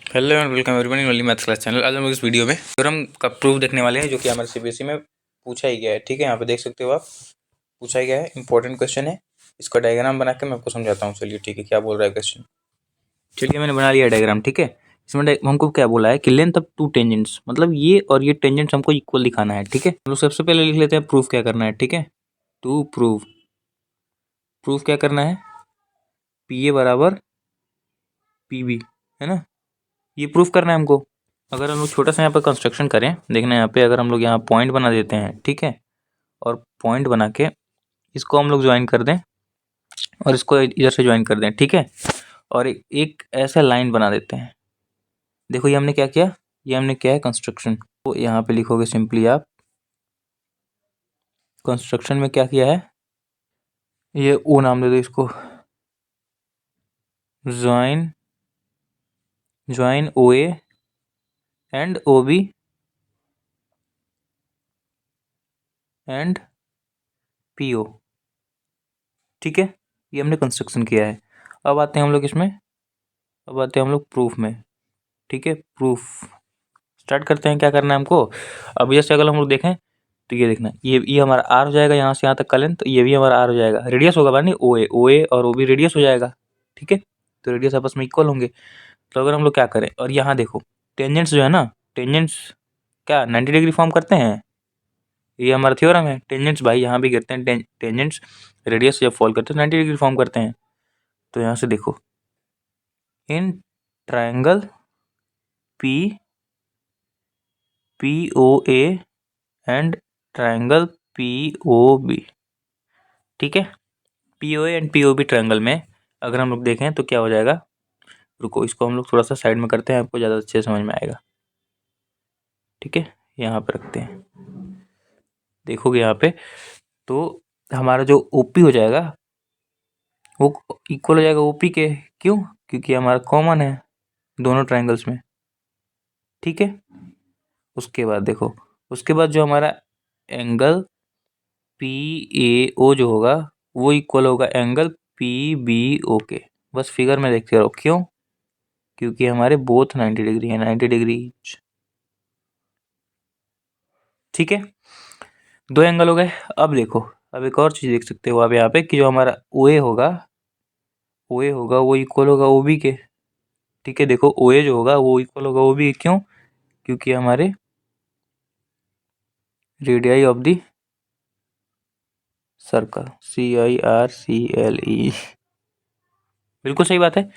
Hello and welcome everyone in only maths class channel. आज हम लोग इस वीडियो में थ्योरम का प्रूफ देखने वाले हैं जो कि हमारे सीबीएसई में पूछा ही गया है। ठीक है, यहाँ पे देख सकते हो आप, पूछा ही गया है, इंपॉर्टेंट क्वेश्चन है। इसका डायग्राम बना के मैं आपको समझाता हूँ। चलिए ठीक है, क्या बोल रहा है क्वेश्चन। चलिए मैंने बना लिया डायग्राम। ठीक है, इसमें हमको क्या बोला है कि लेंथ ऑफ टू टेंजेंट्स, मतलब ये और ये टेंजेंट्स हमको इक्वल दिखाना है। ठीक है, हम लोग सबसे पहले लिख लेते हैं प्रूफ क्या करना है। ठीक है, टू प्रूव, प्रूफ क्या करना है, पी ए बराबर पी बी, है ना, ये प्रूफ करना है हमको। अगर हम लोग छोटा सा यहाँ पर कंस्ट्रक्शन करें, देखना यहाँ पे, अगर हम लोग यहाँ पॉइंट बना देते हैं, ठीक है, और पॉइंट बना के इसको हम लोग ज्वाइन कर दें और इसको इधर से ज्वाइन कर दें, ठीक है, और एक ऐसा लाइन बना देते हैं। देखो ये हमने क्या किया, ये हमने क्या है कंस्ट्रक्शन। तो यहाँ पे लिखोगे सिंपली आप, कंस्ट्रक्शन में क्या किया है, ये ओ नाम दे दो इसको, join, join O A and O B and P O. ठीक है, ये हमने कंस्ट्रक्शन किया है। अब आते हैं हम लोग इसमें, अब आते हैं हम लोग प्रूफ में। ठीक है, प्रूफ स्टार्ट करते हैं। क्या करना है हमको, अब जैसे अगर हम लोग देखें तो ये देखना, ये हमारा आर हो जाएगा, यहाँ से यहाँ तक का लेंथ, तो ये भी हमारा आर हो जाएगा। रेडियस होगा बानी ओ ए और ओ बी रेडियस हो जाएगा। ठीक है, तो रेडियस आपस में इक्वल होंगे। तो अगर हम लोग क्या करें, और यहाँ देखो टेंजेंट्स जो है ना, टेंजेंट्स क्या 90 डिग्री फॉर्म करते हैं, ये हमारा थ्योरम है। टेंजेंट्स भाई यहाँ भी गिरते हैं, टेंजेंट्स रेडियस जब फॉल करते हैं 90 डिग्री फॉर्म करते हैं। तो यहाँ से देखो, in triangle P P O A and triangle P O B, ठीक है, P O A and P O B triangle में अगर हम लोग देखें तो क्या हो जाएगा, रुको इसको हम लोग थोड़ा सा साइड में करते हैं, आपको ज़्यादा अच्छे समझ में आएगा। ठीक है, यहाँ पे रखते हैं, देखोगे यहाँ पे तो हमारा जो ओपी हो जाएगा वो इक्वल हो जाएगा ओपी के। क्यों, क्योंकि हमारा कॉमन है दोनों ट्रायंगल्स में। ठीक है, उसके बाद देखो, उसके बाद जो हमारा एंगल पी ए ओ जो होगा वो इक्वल होगा एंगल पी बी ओ के। बस फिगर में देखते रहो, क्यों, क्योंकि हमारे बोथ 90 डिग्री है, 90 डिग्री। ठीक है, दो एंगल हो गए। अब देखो, अब एक और चीज़ देख सकते हो आप यहाँ पे कि जो हमारा ओ ए होगा, ओ ए होगा वो इक्वल होगा ओ बी के। ठीक है, देखो ओ ए जो होगा वो इक्वल होगा ओ बी, क्यों, क्योंकि हमारे radii of the circle, CIRCLE, बिल्कुल सही बात है।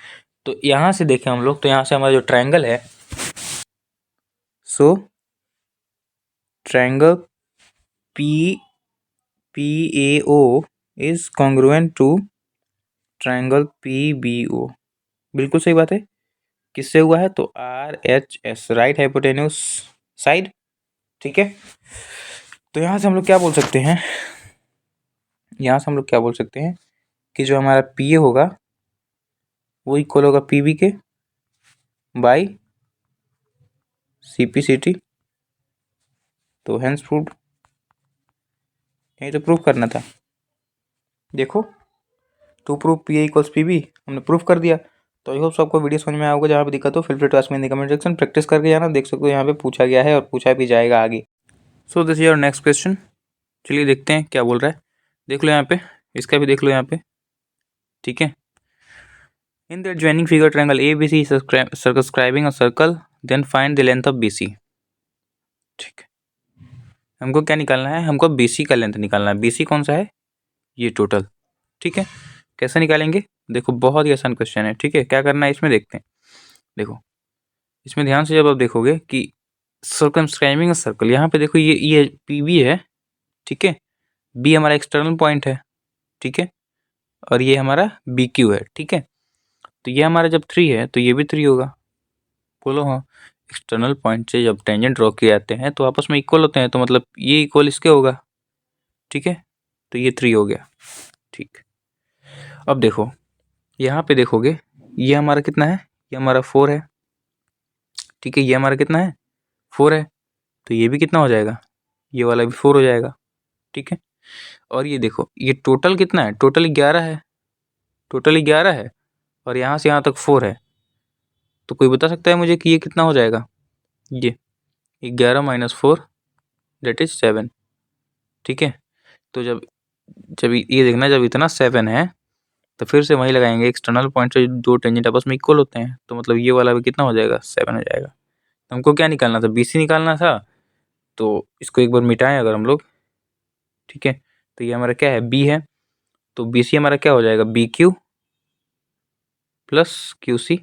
तो यहाँ से देखें हम लोग, तो यहाँ से हमारा जो ट्रायंगल है, so triangle PAO is congruent to triangle PBO। बिल्कुल सही बात है। किससे हुआ है, तो RHS, राइट हाइपोटेन्यूस साइड। ठीक है, तो यहाँ से हम लोग क्या बोल सकते हैं, यहाँ से हम लोग क्या बोल सकते हैं कि जो हमारा PA होगा वो इक्वल होगा PB के बाई CPCT। तो हेंस प्रूव्ड, यही तो प्रूफ करना था। देखो, to prove PA equals PB, हमने प्रूफ कर दिया। तो आई होप सबको वीडियो समझ में आएगा। जहाँ पे दिक्कत हो feel free to ask me in the comment section, practice करके जाना। देख सकते हो यहाँ पे पूछा गया है और पूछा भी जाएगा आगे। So this is your next question. चलिए देखते हैं क्या बोल रहा है, देख लो यहाँ पे, इसका भी देख लो यहाँ पे। ठीक है, in the adjoining figure triangle ABC circumscribing a circle, then find the length of BC। ठीक है, हमको क्या निकालना है, हमको BC का लेंथ निकालना है। BC कौन सा है, ये टोटल। ठीक है, कैसे निकालेंगे, देखो बहुत ही आसान क्वेश्चन है। ठीक है, क्या करना है इसमें देखते हैं। देखो इसमें ध्यान से जब आप देखोगे कि सर्कमस्क्राइबिंग सर्कल, यहाँ पे देखो ये PB है। ठीक है, B हमारा एक्सटर्नल पॉइंट है। ठीक है, और ये हमारा BQ है। ठीक है, तो ये हमारा जब 3 है तो ये भी 3 होगा। बोलो हाँ, एक्सटर्नल पॉइंट से जब टेंजेंट ड्रॉ किए जाते हैं तो आपस में इक्वल होते हैं, तो मतलब ये इक्वल इसके होगा। ठीक है, तो ये 3 हो गया। ठीक, अब देखो यहाँ पे देखोगे, ये हमारा कितना है, ये हमारा 4 है। ठीक है, ये हमारा कितना है, 4 है, तो ये भी कितना हो जाएगा, ये वाला भी 4 हो जाएगा। ठीक है, और ये देखो ये टोटल कितना है, टोटल 11 है, टोटल 11 है, और यहाँ से यहाँ तक 4 है। तो कोई बता सकता है मुझे कि ये कितना हो जाएगा? ये 11 - 4 दैट इज 7। ठीक है, तो जब जब ये देखना, जब इतना 7 है तो फिर से वही लगाएंगे, एक्सटर्नल पॉइंट से दो टेंजेंट आपस में इक्वल होते हैं, तो मतलब ये वाला भी कितना हो जाएगा? 7 हो जाएगा। तो हमको क्या निकालना था? BC निकालना था। तो इसको एक बार मिटाएं अगर हम लोग, ठीक है, तो ये हमारा क्या है? B है। तो BC हमारा क्या हो जाएगा? BQ plus QC।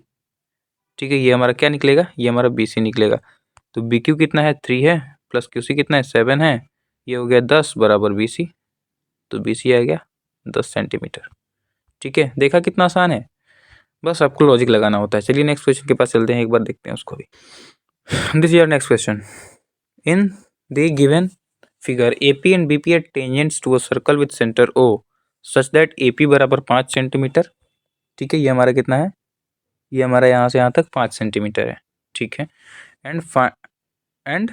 ठीक है, ये हमारा क्या निकलेगा? ये हमारा BC निकलेगा। तो BQ कितना है? 3 है, प्लस QC कितना है? 7 है। ये हो गया 10 बराबर BC। तो BC आ गया 10 सेंटीमीटर। ठीक है, देखा कितना आसान है, बस आपको लॉजिक लगाना होता है। चलिए नेक्स्ट क्वेश्चन के पास चलते हैं, एक बार देखते हैं उसको भी। This is your next question. In the given figure AP and BP are tangents to a circle with center O such that AP बराबर 5 सेंटीमीटर। ठीक है, ये हमारा कितना है? ये हमारा यहाँ से यहाँ तक 5 सेंटीमीटर है। ठीक है, and and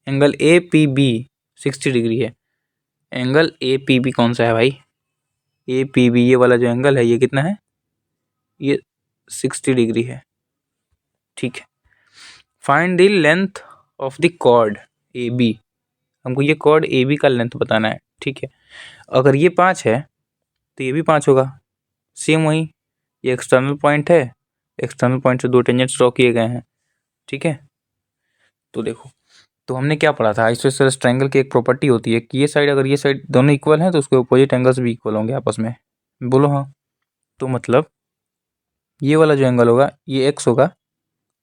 angle APB 60 degree है। एंगल APB कौन सा है भाई? APB ये वाला जो एंगल है ये कितना है? ये 60 डिग्री है। ठीक है, find the length of the chord AB। हमको ये कॉर्ड AB का लेंथ बताना है। ठीक है, अगर ये 5 है तो ये भी 5 होगा। सेम वही, ये एक्सटर्नल पॉइंट है, एक्सटर्नल पॉइंट से दो टेंजेंट्स ड्रॉ किए गए हैं। ठीक है, तो देखो, तो हमने क्या पढ़ा था? आइसोसेलेस ट्रायंगल की एक प्रॉपर्टी होती है कि ये साइड, अगर ये साइड दोनों इक्वल हैं तो उसके अपोजिट एंगल्स भी इक्वल होंगे आपस में। बोलो हाँ। तो मतलब ये वाला जो एंगल होगा ये x होगा,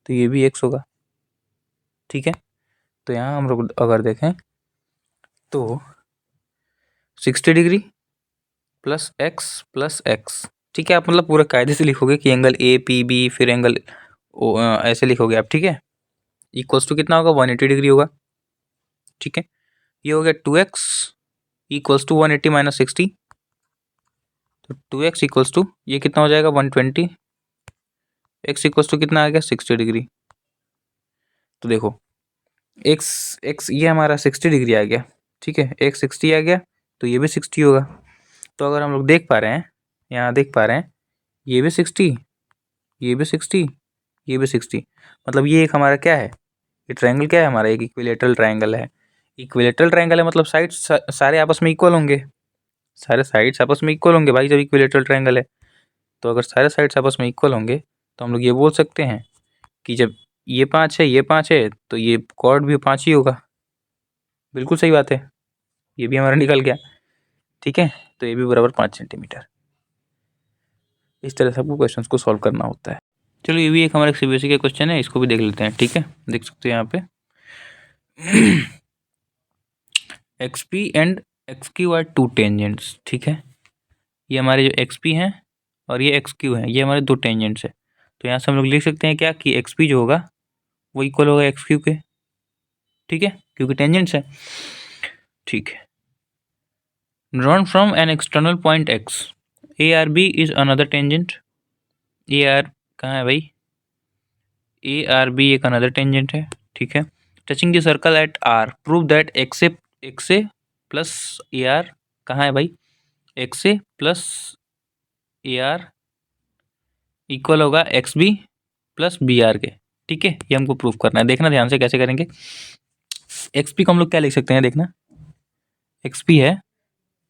तो ये भी x होगा। ठीक है, तो यहाँ हम लोग अगर देखें तो 60 degree plus x plus x। ठीक है, आप मतलब पूरा कायदे से लिखोगे कि एंगल APB फिर एंगल ऐसे लिखोगे आप। ठीक है, इक्वल्स टू कितना होगा? 180 डिग्री होगा। ठीक है, ये हो गया 2x इक्वल्स टू 180 माइनस 60। तो 2x इक्वल्स टू ये कितना हो जाएगा? 120। x इक्वल्स टू कितना आ गया? 60 डिग्री। तो देखो x ये हमारा 60 डिग्री आ गया। ठीक है, x 60 आ गया तो ये भी 60 होगा। तो अगर हम लोग देख पा रहे हैं, यहाँ देख पा रहे हैं, ये भी 60, ये भी 60, ये भी 60, मतलब ये एक हमारा क्या है? ये ट्रायंगल क्या है हमारा? एक इक्विलेटरल ट्रायंगल है। इक्विलेटरल ट्रायंगल है मतलब साइड सारे आपस में इक्वल होंगे, सारे साइड्स आपस में इक्वल होंगे भाई, जब इक्विलेटरल ट्रायंगल है। तो अगर सारे साइड्स आपस में इक्वल होंगे तो हम लोग ये बोल सकते हैं कि जब ये 5 है, ये 5 है, तो ये कॉर्ड भी 5 ही होगा। बिल्कुल सही बात है, ये भी हमारा निकल गया। ठीक है, तो ये भी बराबर 5 सेंटीमीटर। इस तरह से आपको क्वेश्चंस को सॉल्व करना होता है। चलो, ये भी एक हमारा CBSE का क्वेश्चन है, इसको भी देख लेते हैं। ठीक है, देख सकते हैं यहाँ पे XP and XQ are two tangents. ठीक है, ये हमारे जो XP हैं और ये XQ हैं, ये हमारे दो टेंजेंट्स है। तो यहाँ से हम लोग लिख सकते हैं क्या कि XP जो होगा वो इक्वल होगा XQ के। ठीक है, क्योंकि टेंजेंट्स है। ठीक है, drawn from an external point X ARB is another tangent. AR कहाँ है भाई? ARB एक अनदर टेंजेंट है। ठीक है, touching the circle eight R prove that XA plus AR कहाँ है भाई? XA प्लस AR इक्वल होगा XB प्लस BR के। ठीक है, ये हमको प्रूफ करना है। देखना ध्यान से कैसे करेंगे। XP को हम लोग क्या लिख सकते हैं? देखना, XP है,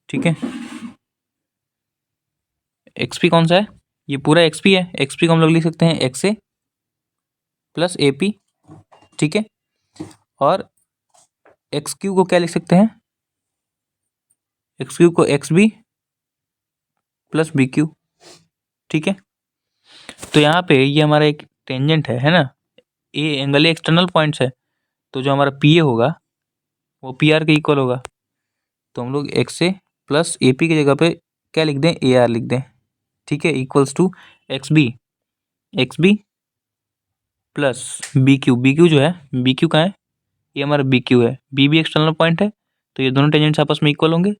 ठीक है, XP कौन सा है? ये पूरा XP है। XP को हम लोग लिख सकते हैं XA प्लस AP। ठीक है, और XQ को क्या लिख सकते हैं? XQ को XB प्लस BQ। ठीक है, तो यहाँ पे ये हमारा एक टेंजेंट है ना? ये एंगल एक्सटर्नल पॉइंट्स है, तो जो हमारा PA होगा वो PR के इक्वल होगा। तो हम लोग XA प्लस AP की जगह पे क्या लिख दें? AR लिख दें। ठीक है, equals to XB plus BQ जो है, BQ कहाँ है? ये हमारा BQ है। B भी एक्सटर्नल पॉइंट है, तो ये दोनों टेंजेंट्स आपस में इक्वल होंगे।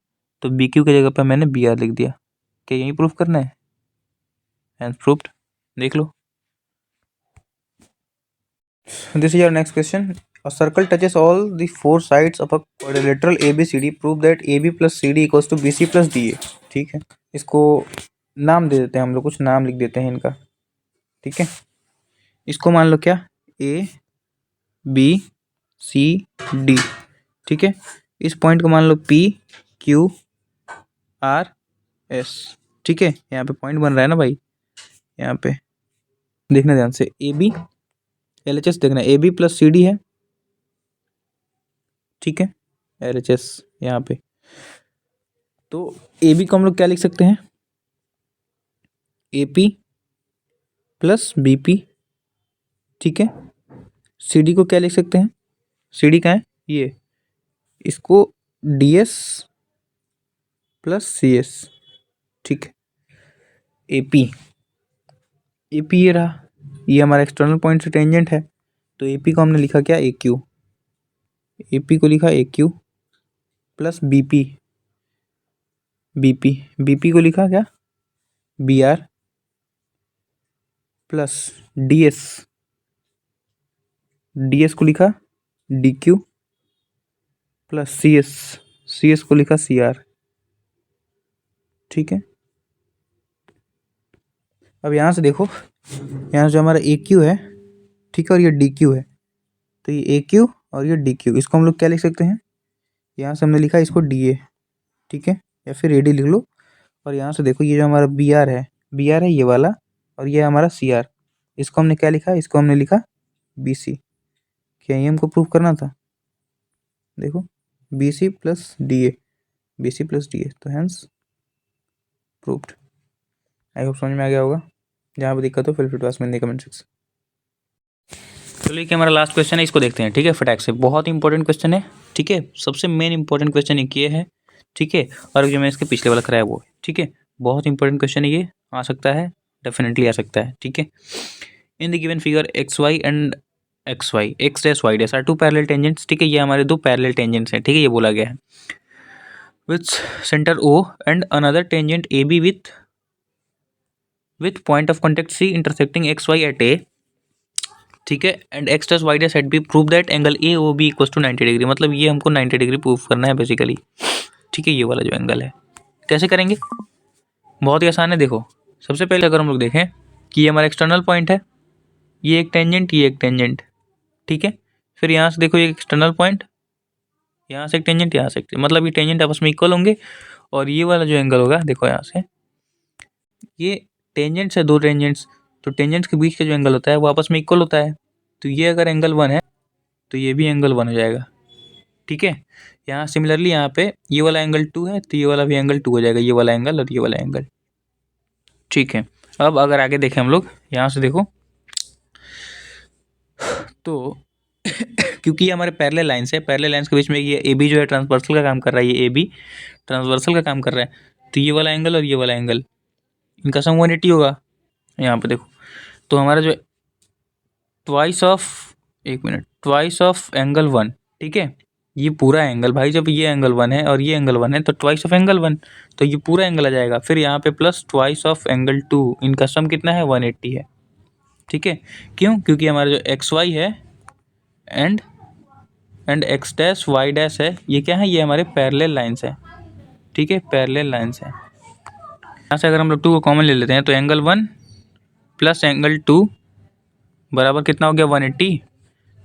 तो BQ की जगह पे मैंने BR लिख दिया। क्या यही प्रूफ करना है? एंड प्रूफ्ड, देख लो। This is your next question. A circle touches all the four sides of a quadrilateral ABCD. Prove that AB plus CD equals to BC plus DA. ठीक है, इसको नाम दे देते हैं हम लोग, कुछ नाम लिख देते हैं इनका। ठीक है, इसको मान लो क्या, ए बी सी डी, ठीक है। इस पॉइंट को मान लो पी क्यू आर एस, ठीक है। यहाँ पे पॉइंट बन रहा है ना भाई, यहाँ पे देखना ध्यान से, A B L H S देखना, A B plus C D है, ठीक है, एल एच एस यहाँ पे। तो ए बी को हम लोग क्या लिख सकते हैं, A P plus B P, ठीक है। सी डी को क्या लिख सकते हैं, सी डी का है ये, इसको D S plus C S, ठीक है। ए पी, ए पी ये रहा, ये हमारा एक्सटर्नल पॉइंट से टेंजेंट है, तो ए पी को हमने लिखा क्या, ए क्यू, ए पी को लिखा A Q plus B P, B P, B P को लिखा क्या, B R plus D S, D S को लिखा D Q plus C S, C S को लिखा सी आर, ठीक है। अब यहाँ से देखो, यहाँ से जो हमारा ए क्यू है, ठीक है, और ये डी क्यू है, तो ये ए क्यू और ये डी क्यू, इसको हम लोग क्या लिख सकते हैं, यहाँ से हमने लिखा इसको डी ए, ठीक है, या फिर ए डी लिख लो। और यहाँ से देखो ये जो हमारा बी आर है, बी आर है ये वाला, और ये हमारा सी आर, इसको हमने क्या लिखा, इसको हमने लिखा बी सी। क्या ये हमको प्रूफ करना था, देखो B C plus D A, B C plus D A, तो हैंस प्रूव्ड। आई होप समझ में आ गया होगा। जहाँ पर दिक्कत हो free to ask me in the comment section. चलो ये हमारा लास्ट क्वेश्चन है, इसको देखते हैं, ठीक है, फटाक से। बहुत इंपॉर्टेंट क्वेश्चन है, ठीक है, सबसे मेन इंपॉर्टेंट क्वेश्चन एक ये है, ठीक है, और जो मैं इसके पिछले वाला कराया वो है, ठीक है। बहुत इंपॉर्टेंट क्वेश्चन है ये, आ सकता है, डेफिनेटली आ सकता है, ठीक है। In the given figure X Y and X Y, X dash Y dash are two parallel tangents, ठीक है, ये हमारे दो पैरेलल टेंजेंट्स हैं, ठीक है, ये बोला गया है। With centre O and another tangent A B with point of contact C intersecting X Y at A, ठीक है, and X dash Y dash at B, prove that angle A O B equals to 90 degree, मतलब ये हमको 90 degree prove करना है basically, ठीक है। ये वाला जो एंगल है कैसे करेंगे, बहुत ही आसान है। देखो सबसे पहले अगर हम लोग देखें कि ये हमारा एक्सटर्नल पॉइंट है, ये एक टेंजेंट, ये एक टेंजेंट, ठीक है। फिर यहाँ से देखो ये एक्सटर्नल पॉइंट, यहाँ से एक टेंजेंट, यहाँ से एक, मतलब ये टेंजेंट आपस में इक्वल होंगे, और ये वाला जो एंगल होगा, देखो यहाँ से ये टेंजेंट्स है, दो टेंजेंट्स, तो टेंजेंट्स के बीच का जो एंगल होता है वो आपस में इक्वल होता है, तो ये अगर एंगल 1 है तो ये भी एंगल 1 हो जाएगा, ठीक है। यहाँ सिमिलरली यहाँ पे ये वाला एंगल 2 है, तो ये वाला भी एंगल 2 हो जाएगा, ये वाला एंगल और ये वाला एंगल, ठीक है। अब अगर आगे देखें हम लोग, यहाँ से देखो तो क्योंकि ये हमारे पैरेलल लाइन्स है, पैरेलल लाइन्स के बीच में ये ए बी जो है ट्रांसवर्सल का काम कर रहा है, ये ए बी ट्रांसवर्सल का काम कर रहा है, तो ये वाला एंगल और ये वाला एंगल, इनका सम 180 होगा। यहाँ पे देखो, तो हमारा जो ट्वाइस ऑफ, एक मिनट, ट्वाइस ऑफ एंगल 1, ठीक है, ये पूरा एंगल भाई, जब ये एंगल 1 है और ये एंगल 1 है तो ट्वाइस ऑफ एंगल 1, तो ये पूरा एंगल आ जाएगा। फिर यहाँ पे प्लस ट्वाइस ऑफ एंगल 2, इनका सम कितना है, 180 है, ठीक है। क्यों, क्योंकि हमारा जो एक्स वाई है and X dash Y dash है, ये क्या है, ये हमारे पैरेलल लाइन्स है, ठीक है, पैरेलल लाइन्स है। यहाँ से अगर हम लोग 2 को कॉमन ले लेते हैं तो एंगल 1 प्लस एंगल 2 बराबर कितना हो गया, 180,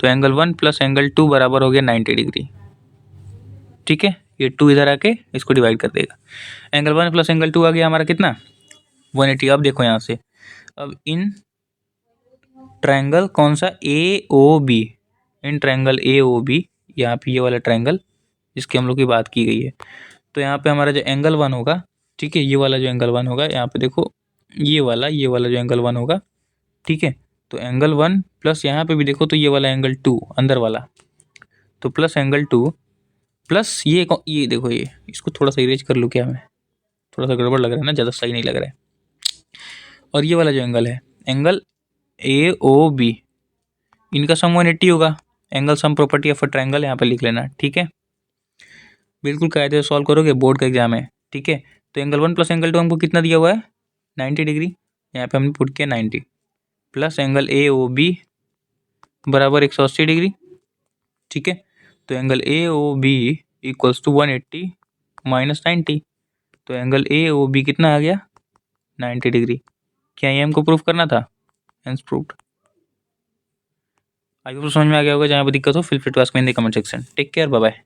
तो एंगल 1 प्लस एंगल 2 बराबर हो गया 90 डिग्री, ठीक है। ये 2 इधर आके इसको डिवाइड कर देगा, एंगल 1 प्लस एंगल 2 आ गया हमारा कितना, 180। अब देखो यहाँ से, अब इन ट्रायंगल कौन सा, A O B, in triangle A O B, यहाँ पे ये वाला ट्रायंगल जिसकी हम लोग की बात की गई है, तो यहाँ पे हमारा जो एंगल 1 होगा, ठीक है, ये वाला जो एंगल 1 होगा, यहाँ पे देखो ये वाला जो एंगल 1 होगा, ठीक है, तो एंगल 1 प्लस यहाँ पे भी देखो तो ये वाला एंगल 2 अंदर वाला, तो प्लस एंगल 2 प्लस ये देखो, ये इसको थोड़ा सा इरेज कर लूँ क्या मैं, थोड़ा सा गड़बड़ लग रहा है ना, ज़्यादा सही नहीं लग रहा है। और ये वाला जो एंगल है, एंगल ए ओ बी, इनका सम 180 होगा, angle sum property of a triangle यहाँ पे लिख लेना, ठीक है। बिल्कुल कायदे से सॉल्व करोगे, बोर्ड का एग्जाम है, ठीक है। तो एंगल 1 प्लस एंगल 2 हमको कितना दिया हुआ है, 90 डिग्री, यहाँ पे हमने पुट किया 90, plus angle A O B बराबर 180 डिग्री, ठीक है। तो angle A O B equals to 180 minus 90, तो एंगल ए ओ बी कितना आ गया, 90 डिग्री। क्या ये हमको प्रूफ करना था, हेंस प्रूव्ड। आई होप समझ में आ गया होगा। जहाँ पे दिक्कत हो feel free to ask me in the comment section. Take care, bye bye.